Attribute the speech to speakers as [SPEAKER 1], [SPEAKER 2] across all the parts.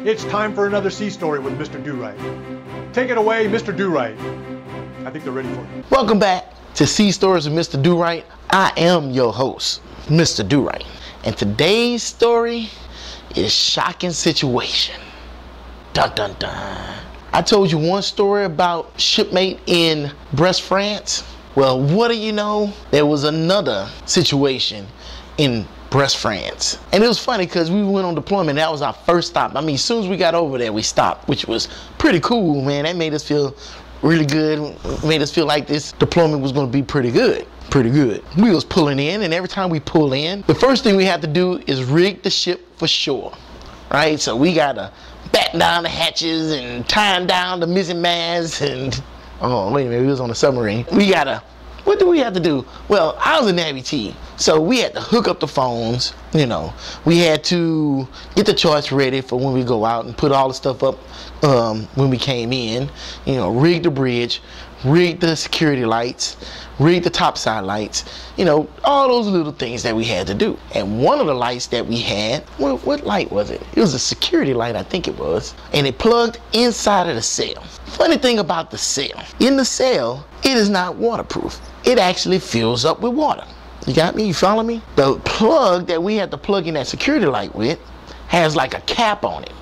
[SPEAKER 1] It's time for another sea story with Mr. Durite. Take it away, Mr. Durite. I think they're ready for you.
[SPEAKER 2] Welcome back to Sea Stories with Mr. Durite. I am your host, Mr. Durite. And today's story is shocking situation. Dun dun dun. I told you one story about shipmate in Brest, France. Well, what do you know? There was another situation in Brest, France. And it was funny because we went on deployment. That was our first stop. I mean, as soon as we got over there, we stopped, which was pretty cool, man. That made us feel really good. Made us feel like this deployment was going to be pretty good. We was pulling in, and every time we pull in, the first thing we have to do is rig the ship for shore, right? So we got to batten down the hatches and tie down the mizzen masts and, oh, wait a minute, we was on a submarine. What do we have to do? Well, I was a Navy T, so we had to hook up the phones, you know. We had to get the charts ready for when we go out and put all the stuff up when we came in, you know, rig the bridge, rig the security lights, rig the topside lights, you know, all those little things that we had to do. And one of the lights that we had, what light was it? It was a security light, I think it was, and it plugged inside of the sail. Funny thing about the sail, in the sail, it is not waterproof. It actually fills up with water. You got me? You follow me? The plug that we had to plug in that security light with has like a cap on it.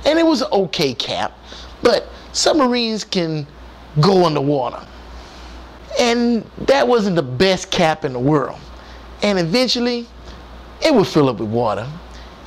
[SPEAKER 2] And it was an okay cap, but submarines can go underwater. And that wasn't the best cap in the world. And eventually, it would fill up with water.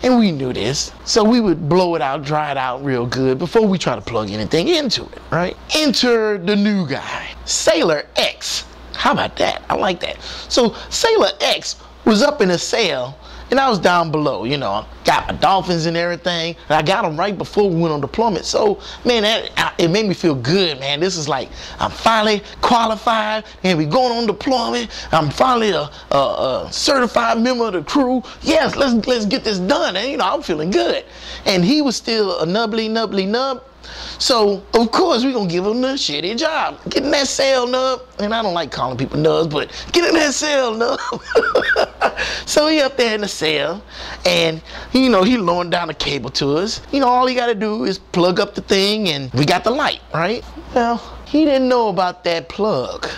[SPEAKER 2] And we knew this. So we would blow it out, dry it out real good before we try to plug anything into it, right? Enter the new guy, Sailor X. How about that? I like that. So Sailor X was up in a sail, and I was down below, you know. Got my dolphins and everything. And I got them right before we went on deployment. So, man, it made me feel good, man. This is like, I'm finally qualified, and we going on deployment. I'm finally a certified member of the crew. Yes, let's get this done. And, you know, I'm feeling good. And he was still a nubbly nub. So, of course, we're going to give him the shitty job. Getting that sail nub, and I don't like calling people nubs, but getting that sail nub. So he up there in the sail, and, you know, he lowering down the cable to us. You know, all he got to do is plug up the thing, and we got the light, right? Well, he didn't know about that plug.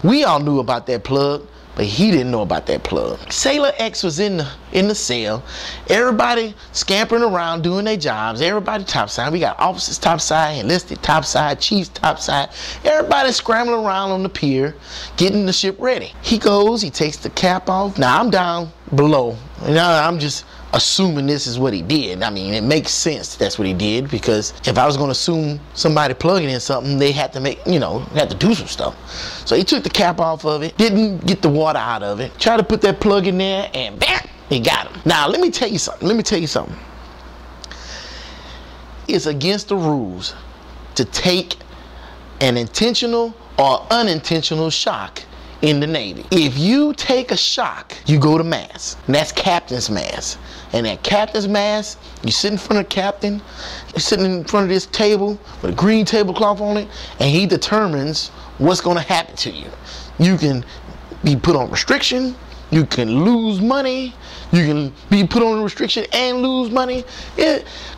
[SPEAKER 2] We all knew about that plug, but he didn't know about that plug. Sailor X was in the sail. Everybody scampering around doing their jobs. Everybody topside. We got officers topside, enlisted topside, chiefs topside. Everybody scrambling around on the pier, getting the ship ready. He goes, he takes the cap off. Now I'm down below. Now I'm just assuming this is what he did. I mean, it makes sense that's what he did, because if I was going to assume somebody plugging in something, they had to make, you know, had to do some stuff. So he took the cap off of it, didn't get the water out of it, tried to put that plug in there, and bam, he got him. Now, let me tell you something. It's against the rules to take an intentional or unintentional shock in the Navy. If you take a shock, you go to mass, and that's captain's mass. And at captain's mass, you sit in front of the captain, you're sitting in front of this table with a green tablecloth on it, and he determines what's going to happen to you. You can be put on restriction, you can lose money, you can be put on restriction and lose money.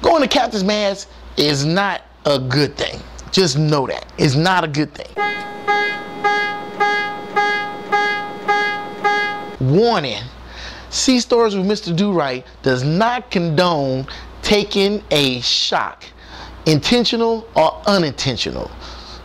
[SPEAKER 2] Going to captain's mass is not a good thing. Just know that. It's not a good thing. Warning, Sea Stories with Mr. Durite does not condone taking a shock, intentional or unintentional.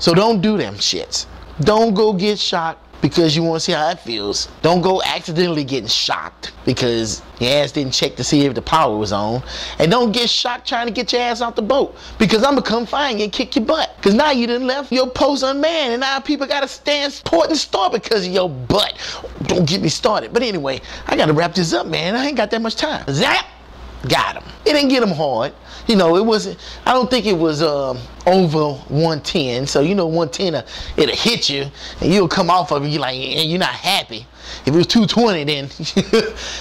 [SPEAKER 2] So don't do them shits. Don't go get shocked because you want to see how it feels. Don't go accidentally getting shocked because your ass didn't check to see if the power was on. And don't get shocked trying to get your ass off the boat, because I'm gonna come find you and kick your butt. Because now you done left your post unmanned, and now people gotta stand port and start because of your butt. Don't get me started. But anyway, I gotta wrap this up, man. I ain't got that much time. Zap! Got him. It didn't get him hard. You know, it wasn't, I don't think it was over 110. So, you know, 110, it'll hit you and you'll come off of it. You're like, and you're not happy. If it was 220, then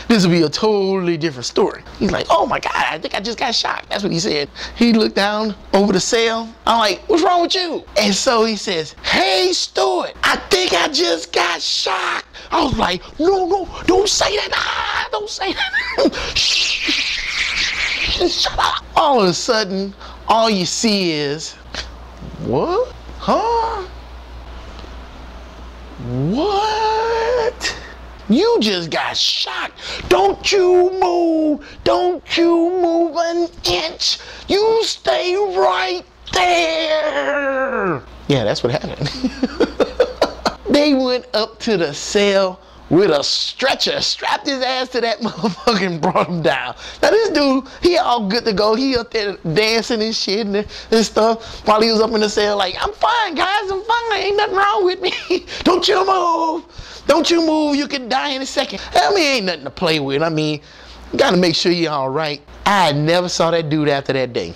[SPEAKER 2] this would be a totally different story. He's like, oh my God, I think I just got shocked. That's what he said. He looked down over the sail. I'm like, what's wrong with you? And so he says, hey, steward, I think I just got shocked. I was like, no, don't say that. Nah, don't say that. Shut up. All of a sudden, all you see is, what? Huh? What? You just got shocked. Don't you move. Don't you move an inch. You stay right there. Yeah, that's what happened. They went up to the cell with a stretcher, strapped his ass to that motherfucker and brought him down. Now this dude, he all good to go. He up there dancing and shit and stuff while he was up in the cell like, I'm fine, guys, I'm fine. Ain't nothing wrong with me. Don't you move. Don't you move. You could die in a second. I mean, ain't nothing to play with. I mean, you gotta make sure you're all right. I never saw that dude after that day.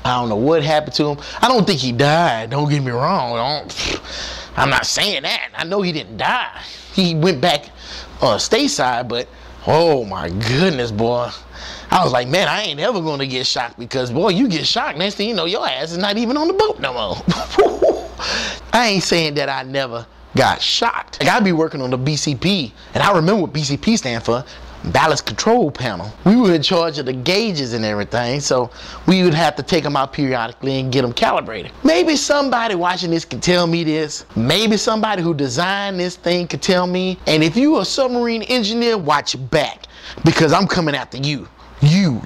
[SPEAKER 2] I don't know what happened to him. I don't think he died. Don't get me wrong. I'm not saying that. I know he didn't die. He went back stateside, but oh my goodness, boy. I was like, man, I ain't ever gonna get shocked because, boy, you get shocked. Next thing you know, your ass is not even on the boat no more. I ain't saying that I never got shocked. Like, I be working on the BCP, and I remember what BCP stand for. Ballast Control Panel. We were in charge of the gauges and everything, so we would have to take them out periodically and get them calibrated. Maybe somebody watching this can tell me this. Maybe somebody who designed this thing could tell me. And if you're a submarine engineer, watch your back, because I'm coming after you. You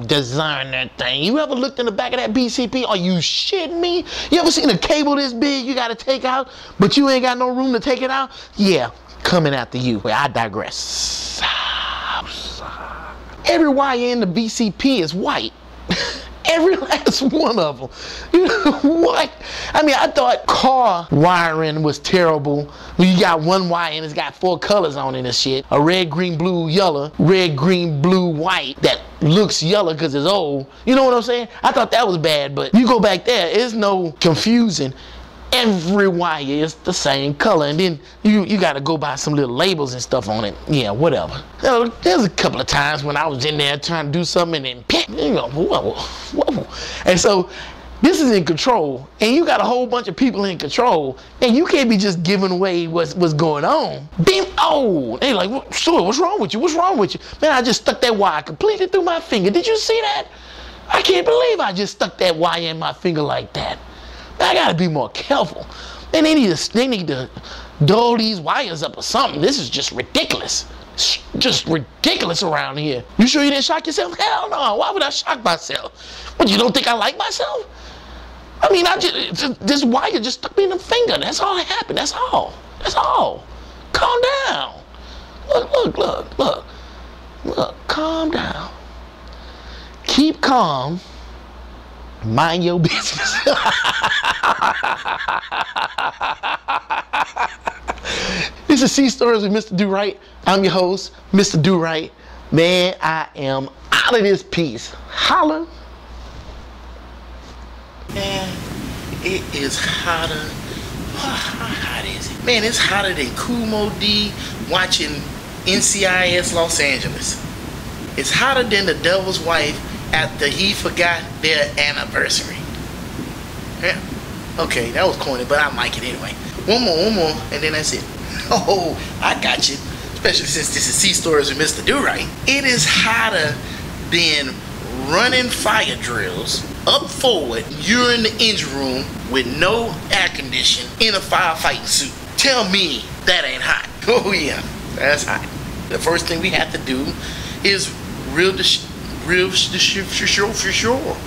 [SPEAKER 2] designed that thing. You ever looked in the back of that BCP? Are you shitting me? You ever seen a cable this big you gotta take out, but you ain't got no room to take it out? Yeah. Coming after you. Well, I digress. Every wire in the BCP is white. Every last one of them. You know what? I mean, I thought car wiring was terrible. You got one wire and it's got 4 colors on it and shit. A red, green, blue, yellow. Red, green, blue, white. That looks yellow because it's old. You know what I'm saying? I thought that was bad, but you go back there, it's no confusing. Every wire is the same color, and then you got to go by some little labels and stuff on it. Yeah, whatever. There's a couple of times when I was in there trying to do something and then, you know, whoa. And so this is in control, and you got a whole bunch of people in control, and you can't be just giving away what's going on. Then, they like, Stuart, what's wrong with you? What's wrong with you? Man, I just stuck that wire completely through my finger. Did you see that? I can't believe I just stuck that wire in my finger like that. I gotta be more careful. And they need to dull these wires up or something. This is just ridiculous. It's just ridiculous around here. You sure you didn't shock yourself? Hell no. Why would I shock myself? What, you don't think I like myself? I mean, this wire just stuck me in the finger. That's all that happened. That's all. That's all. Calm down. Look. Calm down. Keep calm. Mind your business. This is C Stories with Mr. Durite. I'm your host, Mr. Durite. Man, I am out of this piece. Holla. Man, it is hotter. How hot is it? Man, it's hotter than Kumo D watching NCIS Los Angeles. It's hotter than the devil's wife after he forgot their anniversary. Yeah. Okay, that was corny, but I like it anyway. One more, and then that's it. Oh, I got you. Especially since this is C Stories with Mr. Durite. It is hotter than running fire drills up forward. You're in the engine room with no air conditioning in a firefighting suit. Tell me that ain't hot. Oh yeah, that's hot. The first thing we have to do is real for sure.